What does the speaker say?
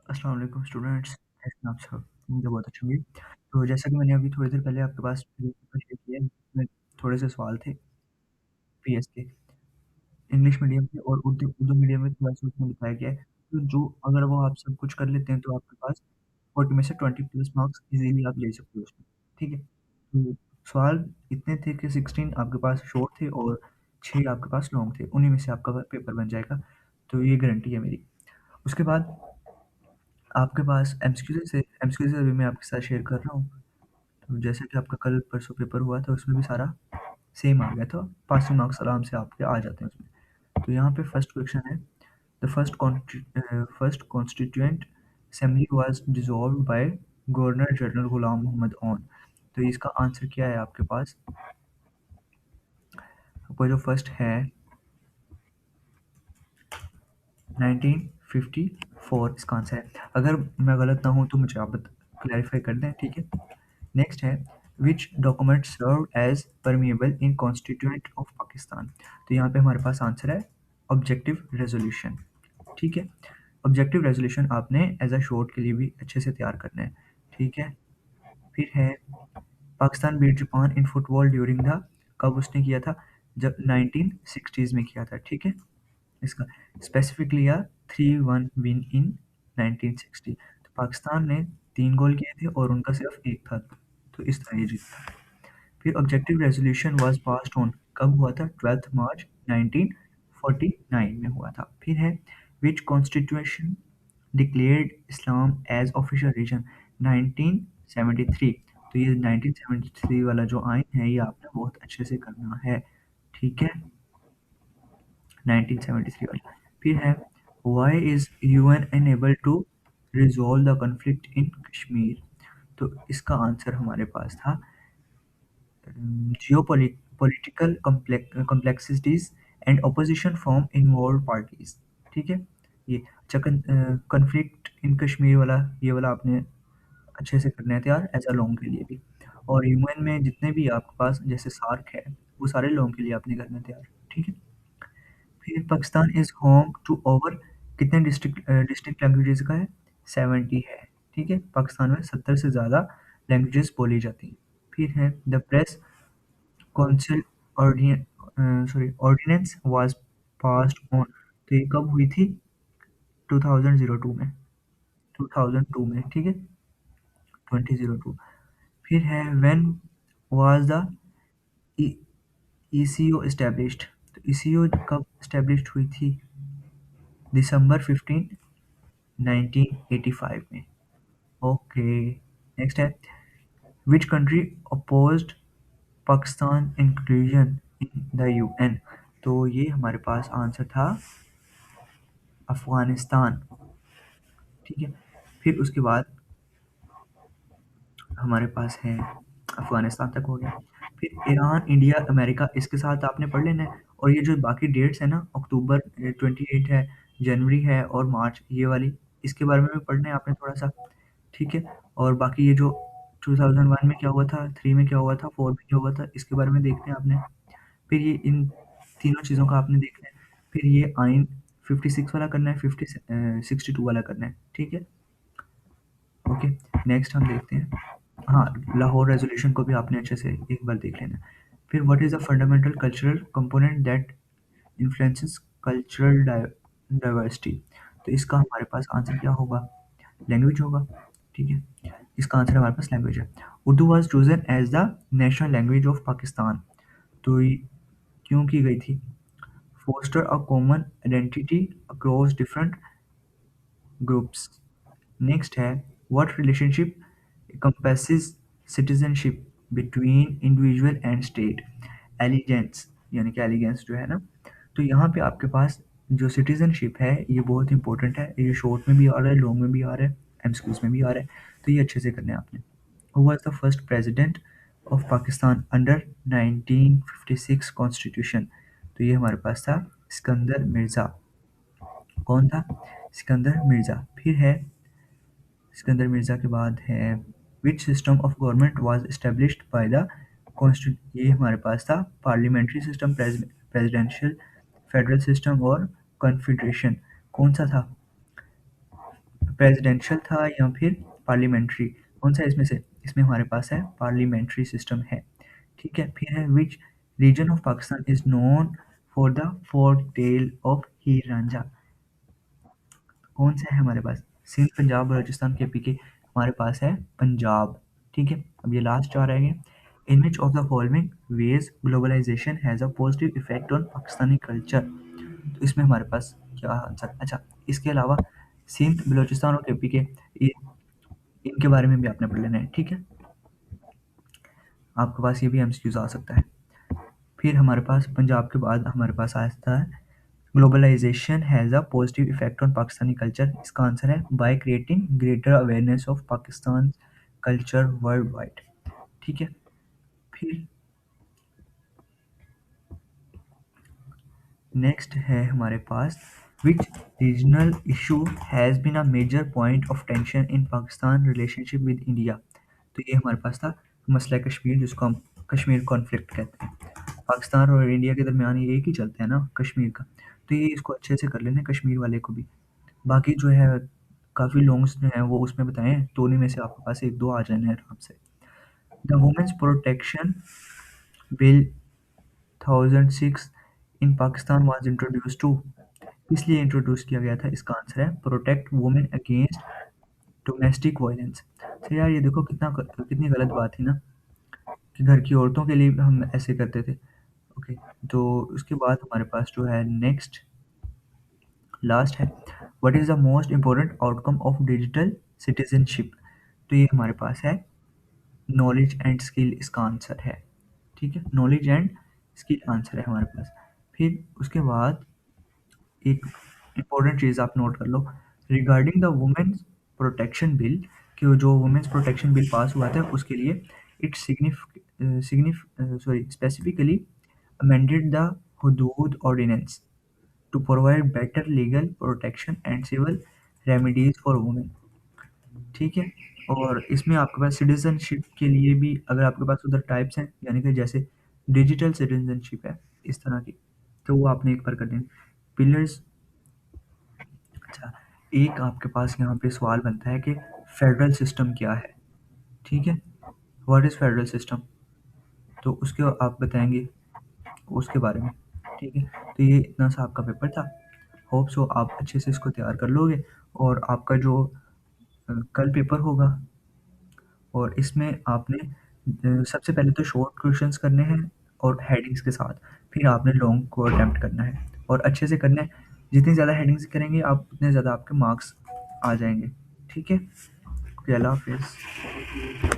अस्सलाम वालेकुम स्टूडेंट्स, कैसे हैं आप सब? मुझे बहुत अच्छा होंगे। तो जैसा कि मैंने अभी थोड़ी देर पहले आपके पास पेपर शेयर किया है, जिसमें थोड़े से सवाल थे पीएस के, इंग्लिश मीडियम के और उर्दू उर्दू मीडियम में थोड़ा-सा उसमें बताया गया है। तो जो अगर वो आप सब कुछ कर लेते हैं तो आपके पास 40 में से 20 प्लस मार्क्स इज़िली आप ले सकते हो उसमें, ठीक है? तो सवाल इतने थे कि 16 आपके पास शॉर्ट थे और 6 आपके पास लॉन्ग थे, उन्हीं में से आपका पेपर बन जाएगा, तो ये गारंटी है मेरी। उसके बाद आपके पास एमसीक्यू से अभी मैं आपके साथ शेयर कर रहा हूँ। तो जैसे कि आपका कल परसों पेपर हुआ था उसमें भी सारा सेम आ गया था, पासिंग मार्क्स आराम से आपके आ जाते हैं उसमें। तो यहाँ पे फर्स्ट क्वेश्चन है the first constituent assembly was dissolved by governor general Ghulam Mohammad on. तो इसका आंसर क्या है आपके पास? आपका जो फर्स्ट है 1954 इसका आंसर है। अगर मैं गलत ना हूँ तो मुझे आप क्लैरिफाई कर दें, ठीक है? नेक्स्ट है which document serve as permeable in constituent of Pakistan. तो यहाँ पे हमारे पास आंसर है ऑब्जेक्टिव रेजोल्यूशन, ठीक है? ऑब्जेक्टिव रेजोल्यूशन आपने एज अ शॉर्ट के लिए भी अच्छे से तैयार करना है, ठीक है? फिर है Pakistan beat Japan in football during the, कब उसने किया था? जब 1960s में किया था, ठीक है? इसका स्पेसिफिकली या 3-1 विन इन 1960। तो पाकिस्तान ने 3 गोल किए थे और उनका सिर्फ 1 था, तो इस तरह ये जीता। फिर objective resolution was passed on, कब हुआ था? 12 मार्च 1949 में हुआ था। फिर है which constitution declared Islam as official religion? 1973। तो ये 1973 वाला जो आइन है ये आपने बहुत अच्छे से करना है, ठीक है? 1973 वाला। फिर है why is UN unable to resolve the conflict in Kashmir? तो इसका आंसर हमारे पास था geopolitical complexities and opposition from involve parties, ठीक है? ये अच्छा कॉन्फ्लिक्ट इन कश्मीर वाला, ये वाला आपने अच्छे से करना है तैयार एज अ लॉन्ग के लिए भी। और यूएन में जितने भी आपके पास जैसे सार्क है वो सारे लॉन्ग के लिए आपने करना है तैयार, ठीक है? फिर Pakistan is home to over कितने डिस्ट्रिक्ट लैंग्वेजेज़ का है? 70 है, ठीक है? पाकिस्तान में 70 से ज़्यादा लैंग्वेजेज़ बोली जाती हैं। फिर है the press council ordinance was passed on, तो ये कब हुई थी? 2002 में, 2002 में, ठीक है? 2002। फिर है when was the E eco established? तो ईसीओ कब एस्टैब्लिश्ड हुई थी? दिसंबर 15, 1985 में। ओके, नेक्स्ट है which country opposed Pakistan inclusion in the UN? तो ये हमारे पास आंसर था अफगानिस्तान, ठीक है? फिर उसके बाद हमारे पास है अफगानिस्तान तक हो गया। फिर ईरान, इंडिया, अमेरिका इसके साथ आपने पढ़ लेना है। और ये जो बाकी डेट्स है ना, अक्टूबर 28 है, जनवरी है और मार्च, ये वाली इसके बारे में भी पढ़ना है आपने थोड़ा सा, ठीक है? और बाकी ये जो 2001 में क्या हुआ था, 3 में क्या हुआ था, 4 में क्या हुआ था, इसके बारे में देखना है आपने। फिर ये इन तीनों चीज़ों का आपने देखना है। फिर ये आइन 56 वाला करना है, 62 वाला करना है, ठीक है? ओके, नेक्स्ट हम देखते हैं। हाँ, लाहौर रेज़ोल्यूशन को भी आपने अच्छे से एक बार देख लेना है। फिर what is the fundamental cultural component that influences cultural diversity? तो इसका हमारे पास आंसर क्या होगा? लैंग्वेज होगा, ठीक है? इसका आंसर हमारे पास लैंग्वेज है। Urdu was chosen as the national language of Pakistan, तो ये क्यों की गई थी? Foster a common identity across different groups. Next है what relationship encompasses citizenship between individual and state? Allegiance, यानी कि एलिगेंस जो है ना, तो यहाँ पे आपके पास जो सिटीजनशिप है ये बहुत इंपॉर्टेंट है। ये शॉर्ट में भी आ रहा है, लॉन्ग में भी आ रहा है, एमसीक्यूज में भी आ रहा है, तो ये अच्छे से करना है आपने। Who was the first president of Pakistan under 1956 constitution? तो ये हमारे पास था सिकंदर मिर्ज़ा। कौन था? सिकंदर मिर्ज़ा। फिर है सिकंदर मिर्ज़ा के बाद है which system of government was established by the constitution? ये हमारे पास था parliamentary system, presidential, federal system और कॉन्फेडरेशन। कौन सा था? प्रेसिडेंशियल था या फिर पार्लियामेंट्री? कौन-सा है इसमें से? इसमें हमारे पास है पार्लियामेंट्री सिस्टम है, ठीक है? फिर है which region of Pakistan is known for the folk tale of Heer Ranjha? कौन सा है हमारे पास? सिंध, पंजाब, बलूचिस्तान, केपी के हमारे पास है पंजाब, ठीक है? अब ये लास्ट 4 रह गए। In which of the following ways globalization has a positive effect on Pakistani culture? तो इसमें हमारे पास क्या आंसर, अच्छा, इसके अलावा सिंध, बलूचिस्तान और केपी के ये इनके बारे में भी आपने पढ़ लेना है, ठीक है? आपके पास ये भी एमसीक्यूज़ आ सकता है। फिर हमारे पास पंजाब के बाद हमारे पास आता है globalization has a positive effect on Pakistani culture. इसका आंसर है by creating greater awareness of Pakistan culture world wide, ठीक है? फिर नेक्स्ट है हमारे पास which regional issue has been a major point of tension in Pakistan relationship with India? तो ये हमारे पास था मसला कश्मीर, जिसको हम कश्मीर कॉन्फ्लिक्ट कहते हैं। पाकिस्तान और इंडिया के दरमियान ये एक ही चलता है ना कश्मीर का, तो ये इसको अच्छे से कर लेना कश्मीर वाले को भी। बाकी जो है काफ़ी लॉन्ग्स जो हैं वो उसमें बताए हैं, तो उन्हीं में से आपके पास 1-2 आ जाने हैं आराम से। The women's protection bill 1006 in Pakistan was introduced to, इसलिए इंट्रोड्यूस किया गया था, इसका आंसर है protect women against domestic violence. तो यार ये देखो कितनी गलत बात थी ना कि घर की औरतों के लिए हम ऐसे करते थे। ओके, तो उसके बाद हमारे पास जो है नेक्स्ट लास्ट है what is the most important outcome of digital citizenship? तो ये हमारे पास है नॉलेज एंड स्किल, इसका आंसर है, ठीक है? नॉलेज एंड स्किल आंसर है हमारे पास। फिर उसके बाद एक इम्पोर्टेंट चीज़ आप नोट कर लो regarding the women's protection bill, कि वो जो वुमेन्स प्रोटेक्शन बिल पास हुआ था उसके लिए it specifically amended the Hudood ordinance to provide better legal protection and civil remedies for women, ठीक है? और इसमें आपके पास सिटीज़नशिप के लिए भी अगर आपके पास उधर टाइप्स हैं, यानी कि जैसे डिजिटल सिटीज़नशिप है, इस तरह की, तो वो आपने एक बार कर देनी। पिलर्स, अच्छा, एक आपके पास यहाँ पे सवाल बनता है कि फेडरल सिस्टम क्या है, ठीक है? What is federal system? तो उसके आप बताएँगे उसके बारे में, ठीक है? तो ये इतना सा आपका पेपर था। होप सो आप अच्छे से इसको तैयार कर लोगे और आपका जो कल पेपर होगा और इसमें आपने सबसे पहले तो शॉर्ट क्वेश्चंस करने हैं और हेडिंग्स के साथ, फिर आपने लॉन्ग को अटेम्प्ट करना है और अच्छे से करना है। जितनी ज़्यादा हेडिंग्स करेंगे आप उतने ज़्यादा आपके मार्क्स आ जाएँगे, ठीक है? ओके, अल्लाह हाफ़िज़।